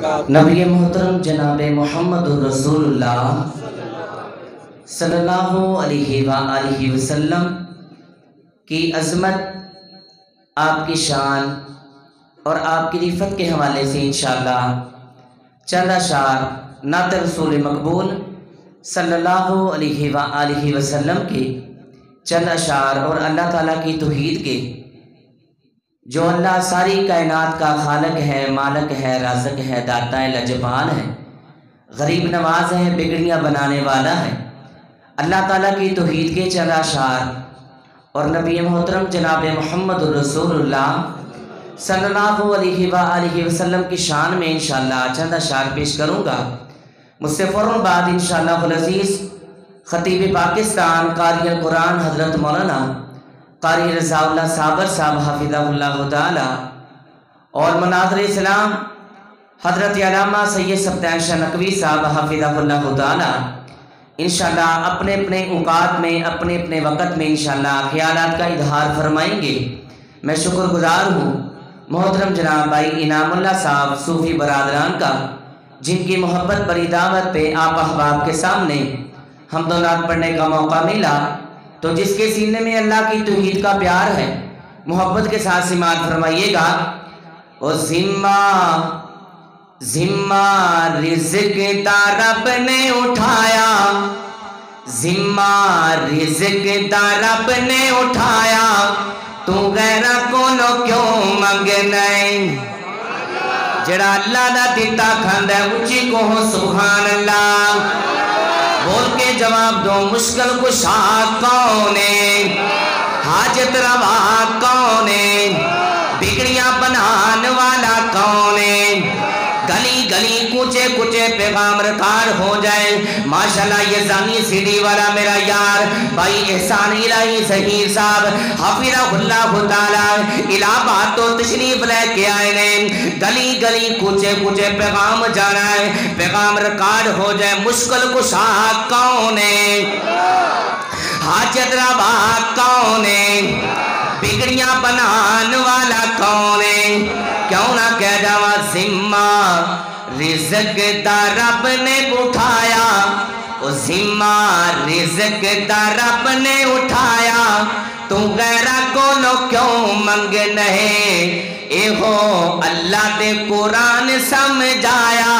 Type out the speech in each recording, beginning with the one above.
نبی محترم جناب محمد رسول اللہ صلی اللہ علیہ وآلہ وسلم کی عظمت، آپ کی شان اور آپ کی رفت کے حوالے سے انشاءاللہ چند اشعار نعت رسول مقبول صلی اللہ علیہ وآلہ وسلم کے چند اشعار اور اللہ تعالیٰ کی توحید کے، جو اللہ ساری کائنات کا خالق ہے، مالک ہے، رازق ہے، داتا لجپال ہے، غریب نواز ہے، بگڑیاں بنانے والا ہے، اللہ تعالیٰ کی توحید کے چند اشعار اور نبی محترم جناب محمد رسول اللہ صلی اللہ علیہ وآلہ وسلم کی شان میں انشاءاللہ چند اشعار پیش کروں گا۔ مجھ سے فوراً بعد انشاءاللہ العزیز خطیب پاکستان قاری القرآن حضرت مولانا قاری رضا اللہ صابر صاحب حفظہ اللہ تعالی اور مناظر اسلام حضرت علامہ سید سبطین شاہ نقوی صاحب حفظہ اللہ تعالی انشاءاللہ اپنے اپنے اوقات میں اپنے اپنے وقت میں انشاءاللہ خیالات کا اظہار فرمائیں گے۔ میں شکر گزار ہوں محترم جناب بھائی انعام اللہ صاحب صوفی برادران کا، جن کی محبت بری دعوت پہ آپ احباب کے سامنے حمد و نعت پڑھنے کا موقع ملا، تو جس کے سینے میں اللہ کی توحید کا پیار ہے محبت کے ساتھ سماعت فرمائیے گا۔ او ذمہ رزق دا رب نے اٹھایا، ذمہ رزق دا رب نے اٹھایا، تو غیرہ کولو کیوں منگنا ہے؟ جڑا اللہ دا دیتا کھاندا ہے اچھی کہو سبحان اللہ، بول کے جواب دو مشکل کشا کون ہے، حاجت روا کون ہے، بگڑیاں بنان والا کون ہے، گلی گلی کوچے کوچے پیغام ریکارڈ ہو جائے۔ ماشاءاللہ یہ زانی سی ڈی والا میرا یار بھائی احسان الہی ظہیر صاحب حفظہ اللہ تعالی الہ آباد تو تشریف لے کے آئے نے، گلی گلی کوچے کوچے پیغام جانا ہے، پیغام ریکارڈ ہو جائے۔ مشکل کشا کون ہے، حاجت روا کون ہے، بگڑیاں بنان والا کون ہے؟ کیوں نہ کہہ جاوا ذمہ رزق دا رب نے اٹھایا، او ذمہ رزق دا رب نے اٹھایا، تو غیرہ کولو کیوں منگنا ہے؟ اے ہو اللہ دے قرآن سمجھایا،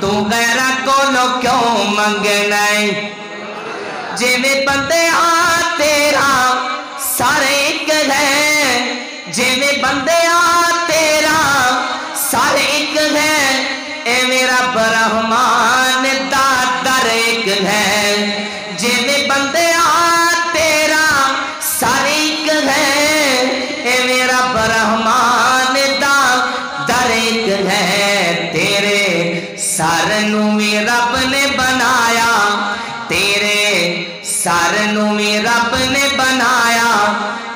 تو غیرہ کولو کیوں منگنا ہے؟ جے میں بندے تیرا سارے ایک ہے، جے میں بندے تیرا سارے ایک ہے، اے میرا برحمان دا در ایک ہے، جے میں بندے تیرا سارے ایک ہے، اے میرا برحمان دا در ایک ہے۔ تیرے سارنوں میں رب نے بنایا، تیرے سارنوں میں رب نے بنایا،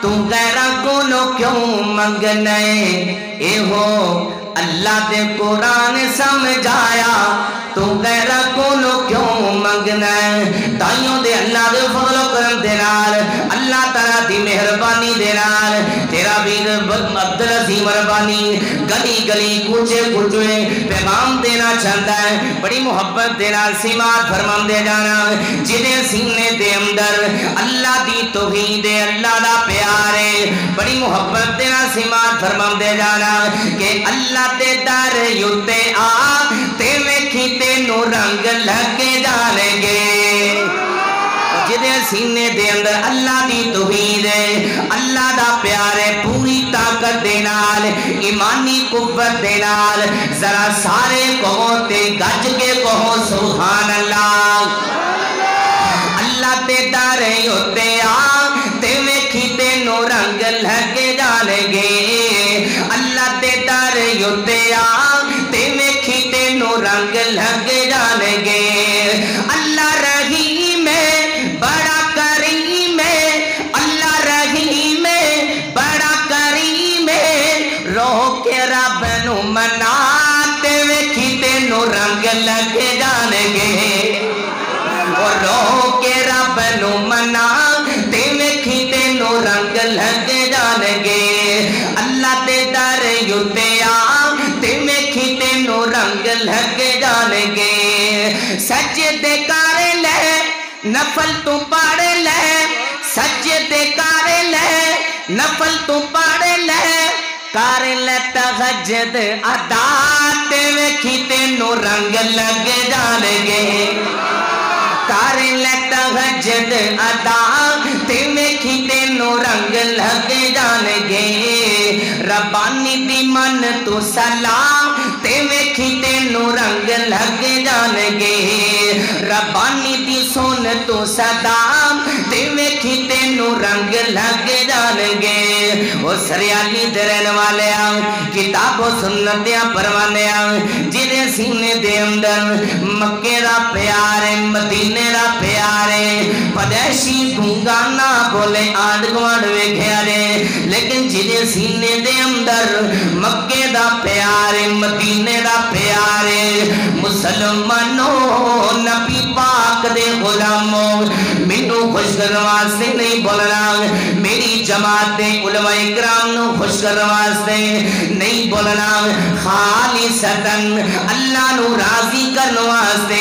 تو غیرہ کولو کیوں منگنا ہے؟ اے ہو اللہ دے قرآن سمجھایا، تو غیرہ کولو کیوں منگنا ہے؟ تائیوں دے اللہ دے فضل و کرم دے نال، اللہ تعالیٰ دی مہربانی دے نال، تیرا ویر عبدالعظیم ربانی گلی گلی کوچے کوچے پیغام دینا چاہتا ہے، بڑی محبت دے نال سماعت فرمان دے جانا، جنہیں سینے دے اندر اللہ دی توحید ہے، اللہ دا پیار ہے، بڑی محبت دے نال سماعت فرمان دے جانا کہ اللہ دے در یوتے آ تے ویکھی تینوں رنگ لگے جانیں گے۔ جدے سینے دے اندر اللہ دی توحید ہے، اللہ دا پیار ہے، پوری طاقت دے نال ایمانی قوت دے نال ذرا سارے کہو تے گج کے کہو سبحان اللہ۔ اللہ دے در یوتے آ تے ویکھی تینوں رنگ لگے جانیں گے، اللہ دے در یوتے آ تے ویکھی تینوں رنگ لگے جانیں گے۔ اللہ رحیم ہے بڑا کریم ہے، اللہ رحیم ہے بڑا کریم ہے، روح کے رب نو منا تے ویکھی تینوں رنگ لگے جانیں گے، اور روح کے رب نو منا تے ویکھی تینوں رنگ لگے جانیں گے۔ اللہ دے در یوتے آ تے ویکھی تینوں رنگ رنگ لگ جانگے سجدے کر لے نفل تو پڑھ لے سجدے کر لے نفل تو پڑھ لے کر لے تہجد ادا تے ویکھی تینوں رنگ لگ جانگے کر لے تہجد ادا تے ویکھی تینوں رنگ لگ جانگے ربانی دی من تو سلام تے ویکھی تینوں رنگ لگ جانگے ربانی دی سن تو صدام تے ویکھی تینوں رنگ لگ جانگے او سریالی درن والے کتاب و سنتیاں پروانے جنہیں سینے دے اندر مکے دا پیارے مدینے دا پیارے پدیشی گنگانا بولے آنڈ گوانڈ ویکھیارے لیکن جنہیں سینے دے اندر مکے دا پیارے مدینے دا پیارے مسلمانوں نبی پاک دے غلاموں منو خوش کرنے واسطے نہیں بولنا میری جماعت دے علماء اکرام نو خوش کرنے واسطے نہیں بولنا خالصتاً اللہ نو راضی کرنے واسطے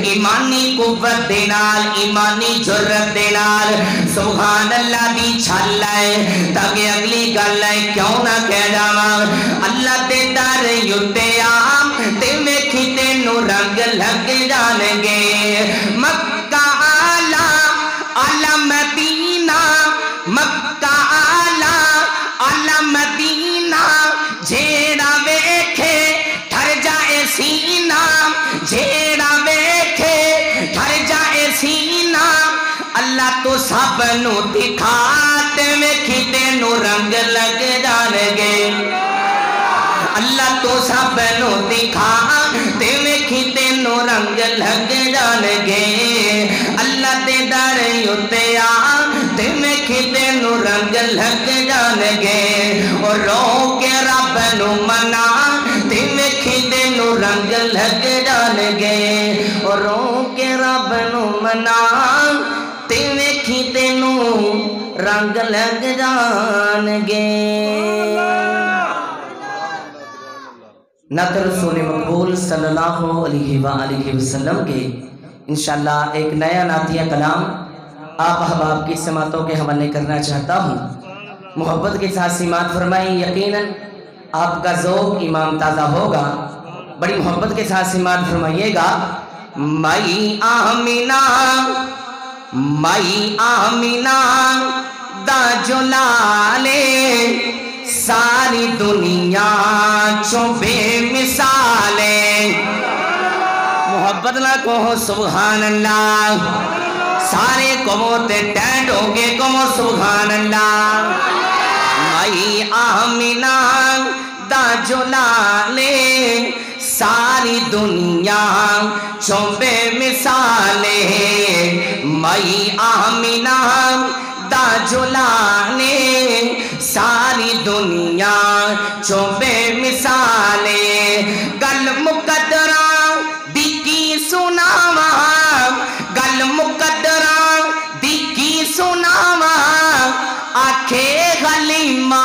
ایمانی قوت دے نال ایمانی جرت دے نال سبحان اللہ دی چھل لائے تاکہ اگلی گل لائے کیوں نہ کہہ جاواں اللہ تے در یتے عام تے ویکھی تینوں رنگ لگ جانگے مکہ آلہ آلہ مدینہ مکہ آلہ آلہ مدینہ جیڑا ویکھے ٹھر جائے سینہ جیڑا ویکھے ٹھر جائے سینہ اللہ تو سب نو دکھاتے ویکھی تینوں رنگ لگ جانگے اللہ تو سب نو دکھاتے ویکھی تینوں رنگ لگ جانگے اللہ تے در یتے تے ویکھی تینوں رنگ لگ جانگے اور رو کے رب نو منا تے ویکھی تینوں رنگ لگ جانگے اور رو کے رب نو منا تے ویکھی تینوں رنگ لگ جانگے نعت رسول مقبول صلی اللہ علیہ وآلہ وسلم کے انشاءاللہ ایک نیا نعتیہ کلام آپ احباب کی سماعتوں کے حوالے کرنا چاہتا ہوں محبت کے ساتھ سماعت فرمائیں یقیناً آپ کا ذوق ایمان تازہ ہوگا بڑی محبت کے ساتھ سماعت فرمائیے گا مائی آمینہ دا جلالے ساری دنیا چوں بے مثالے محبت نہ کہو سبحان اللہ سارے قوموں تے ٹینڈ ہو گے کہو سبحان اللہ مائی آمینہ دا جلالے ساری دنیا چوں بے مثالے مائی آمینہ دا جلانے ساری دنیا چوں بے مثالے گل مقدرہ دی کی سناواں گل مقدرہ دی کی سناواں آکھے غلیمہ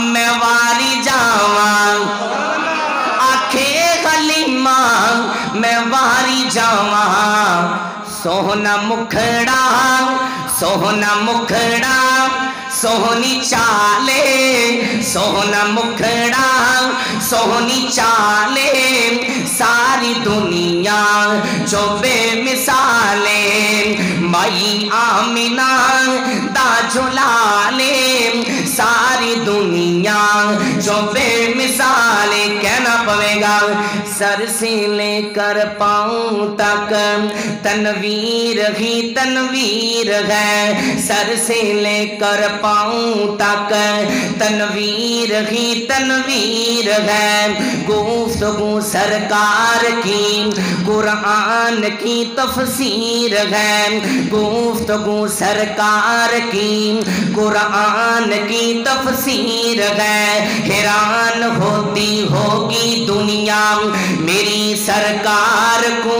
میں واری جاواں آکھے غلیمہ میں واری جاواں سوہنا مکھڑا سوہنا مکھڑا سوہنی چالے سوہنا مکھڑا سوہنی چالے ساری دنیا جو بے مثالے مائی آمینہ دا جلالے ساری دنیا جو بے مثالے کہنا پوے گا سر سے لے کر پاؤں تک تنویر ہی تنویر ہے سر سے لے کر پاؤں تک تنویر ہی تنویر ہے گفتگو سرکار کی قرآن کی تفسیر ہے گفتگو سرکار کی قرآن کی تفسیر ہے حیران ہوتی ہوگی دنیا میری سرکار کو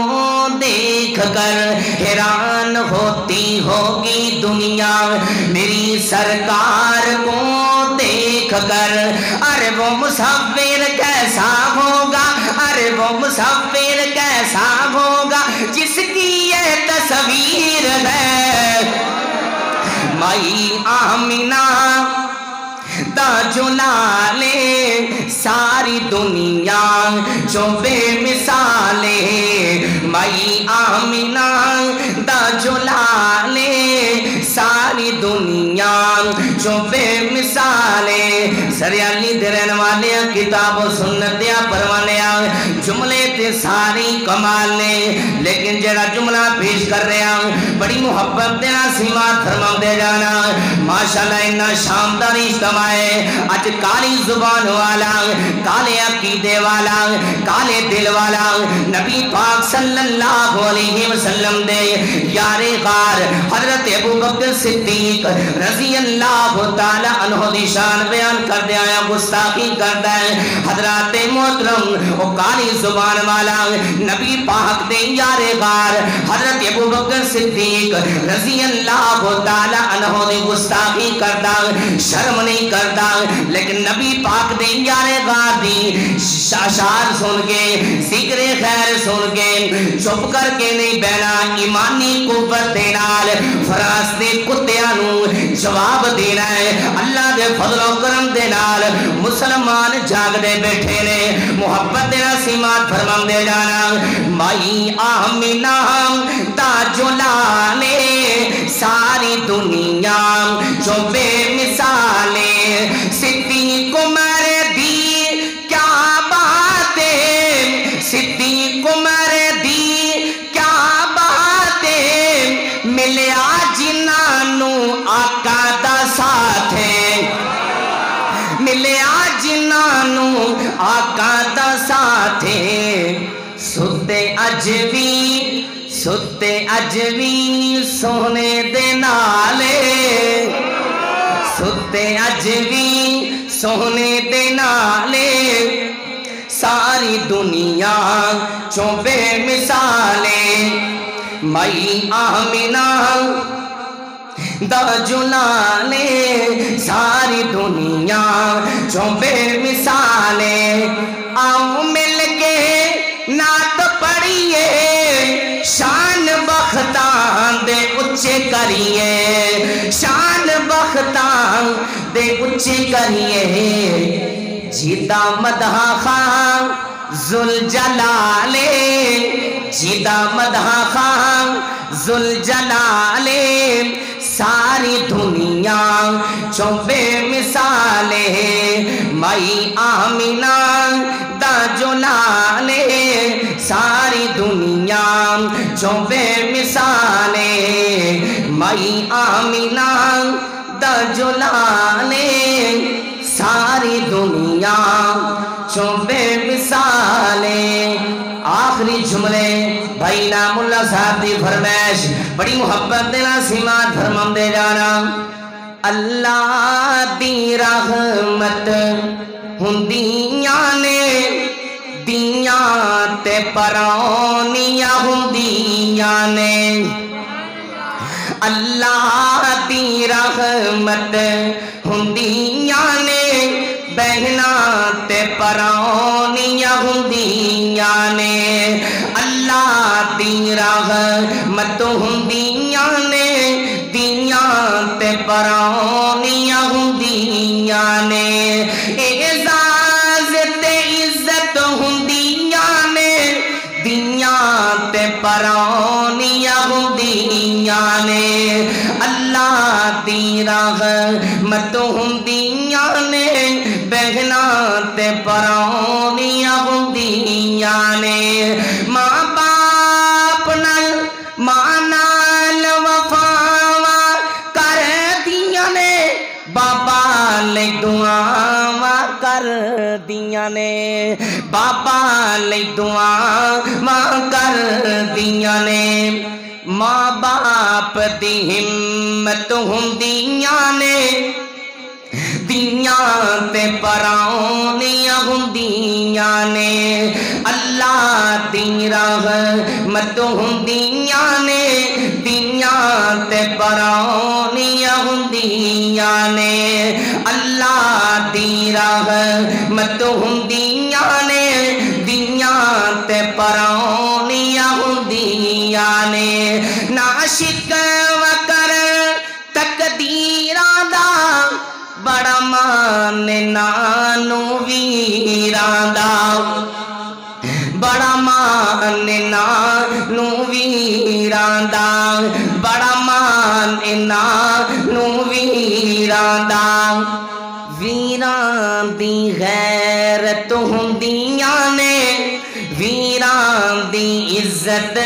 دیکھ کر حیران ہوتی ہوگی دنیا میری سرکار کو دیکھ کر ارے وہ مصور کیسا ہوگا ارے وہ وہ مسافر کیسا ہوگا جس کی یہ تصویر ہے مائی آمینہ دا جلالے ساری دنیا جو بے مثالے مائی آمینہ دا جلالے ساری دنیا جو بے مثالے سریالی درن والے کتاب و سنت دیا پروانے جملے تے ساری کمال نے لیکن جڑا جملہ پیش کر رہے ہیں بڑی محبت دینا سیمات فرماؤ دے جانا ماشاءاللہ انہا شامدار اجتماع ہے اج کالی زبان والا کالے عقیدے والا کالے دل والا نبی پاک صلی اللہ علیہ وسلم دے یار غار حضرت ابو بکر صدیق رضی اللہ تعالی عنہ دی شان بیان کر دے آیا گستاخی کر دے حضرات محترم او کالی زبان والا نبی پاک دے یار غار حضرت ابو بکر صدیق رضی اللہ تعالی عنہ دی گستاخی کر دا شرم نہیں کرتا لیکن نبی پاک دے یار غار دی شاشار سن کے ذکر خیر سن کے چپ کر کے نہیں بہنا ایمانی قوت دے نال فراس دے کتیانو جواب دینا ہے اللہ دے فضل و کرم دے نال مسلمان جاگ دے بیٹھے نے محبت دے نسیمات فرمان دے جانا مائی آمینہ تاجلالے ساری دنیا جو بے مثالے صدیق عمر دی کیا باتیں صدیق عمر دی کیا باتیں ملیا جنانو آقا دا ساتھ ملیا جنانو آقا دا ساتھ ستے اجوی سونے دے نالے ستے اجوی سونے دے نالے ساری دنیا چوں بے مثالے مائی آمینہ دا جلالے ساری دنیا چوں بے مثالے آؤ مل کے نعت پڑھیے شان بختان دے اچھے کریے شان بختان دے اچھے کریے جیتا مدح خان ذوالجلالے جیتا مدح خان ذوالجلالے ساری دنیا چوں بے مثالے مائی آمینہ دا جلالے ساری دنیا چوں بے مثالے مائی آمینہ دا جلالے ساری دنیا چوں بے مثالے آخری جملے بھائی نام اللہ صاحب دی فرمائش بڑی محبت دینا سیمات فرمان دے جانا اللہ دی رحمت ہندیاں نے دیاں تے پرونیاں ہندیاں نے اللہ دی رحمت ہندیاں نے بہنا تے پرونیاں ہندیاں نے اللہ دی رحمت ہندیاں نے دیاں تے پرونیاں ہندیاں نے اعزاز تے عزت ہندیاں نے دیاں تے پرونیاں ہندیاں نے اللہ دی رحمت ہندیاں نے بہنا تے پرونیاں ہندیاں نے ماں باپ نال ماں نال وفاواں کر دیاں نے بابا لئی دعاواں کر دیاں نے بابا لئی دعاواں کر دیاں نے ماں باپ دی ہمت ہندیاں نے دیاں تے پرونیاں ہندیاں نے اللہ دی رحمت ہندیاں نے دیاں تے پرونیاں ہندیاں نے اللہ دی رحمت ہندیاں نے دیاں تے پرونیاں ہوندیاں نے نا شکوا کر تقدیراں دا بڑا مان نانو ویراں دا بڑا مان نانو ویراں دا بڑا مان نانو ویراں دا ویراں دی غیرت ہوندیاں نے ویراں دی عزت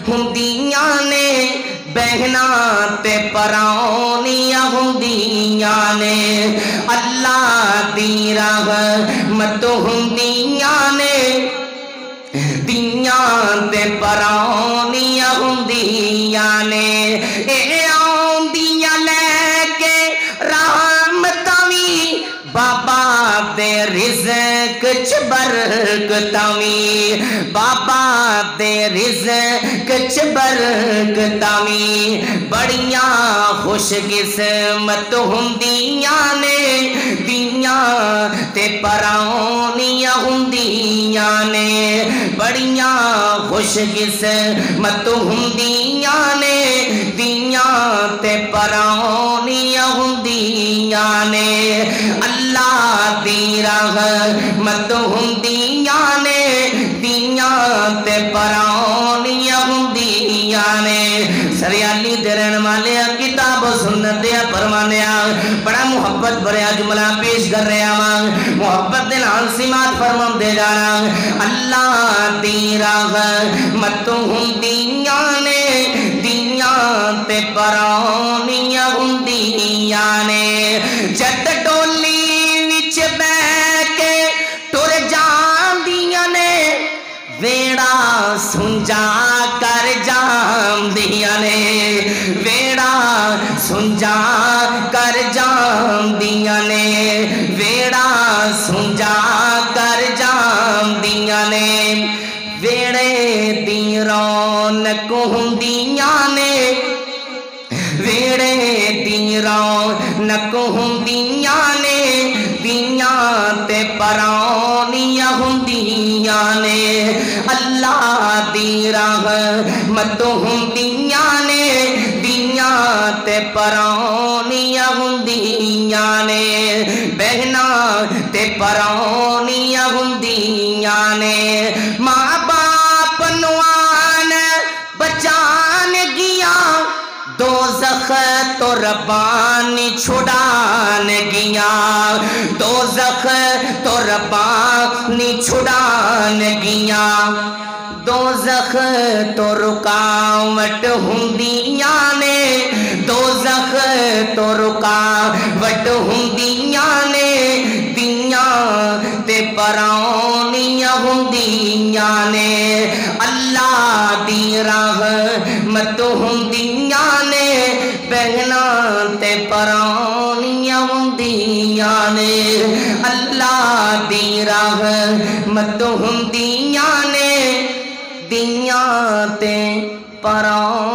ہوندیاں نے بہنا تے پرونیاں ہوندیاں نے اللہ دی رحمت ہوندیاں نے دیاں تے پرونیاں ہوندیاں نے اے آندیاں لے کے رحمتاں وی بابا دے رزق چ برکتاں وی بابا دے رزق چ برکتاں وی بڑیاں خوش قسمت ہوندیاں نے دیاں تے پرونیاں ہوندیاں نے بڑیاں خوش قسمت ہوندیاں نے دیاں تے پرونیاں ہوندیاں نے اللہ دی رحمت ہوندیاں نے دیاں تے پرونیاں ہوندیاں نے سریالی درن والے کتاب و سنت دیا فرمانیا بڑا محبت بھریا جملہ پیش کر رہا ہاں محبت دے نال سمات فرمان دے جانا اللہ دی رحمت ہوندیاں نے دیاں تے پرونیاں ہوندیاں نے جد ڈولی وچ بہ کے ٹر جاندیاں نے ویڑا سنجا کر جاندیاں نے ویڑا سنجا کر جاندیاں نے ویڑا سنجا کر جاندیاں نے ویڑے دی رونق ہوندیاں نے ویڑے دی رونق ہوندیاں نے دیاں تے پرونیاں ہوندیاں نے اللہ دی رحمت ہوندیاں نے دیاں تے پرونیاں ہوندیاں نے بہنا تے پرونیاں ہوندیاں نے ماں باپ نوان بچان گیاں دوزخ تو ربانی چھڑان گیاں دوزخ تو ربانی چھڑان گیاں دوزخ تو رکاوٹ ہوندیاں نے دوزخ تو رکاوٹ ہوندیاں نے دیاں تے پرونیاں ہوندیاں نے اللہ دی رحمت ہوندیاں نے بہنا تے پرونیاں ہوندیاں نے اللہ دی رحمت ہوندیاں نے دیاں تے پرونیاں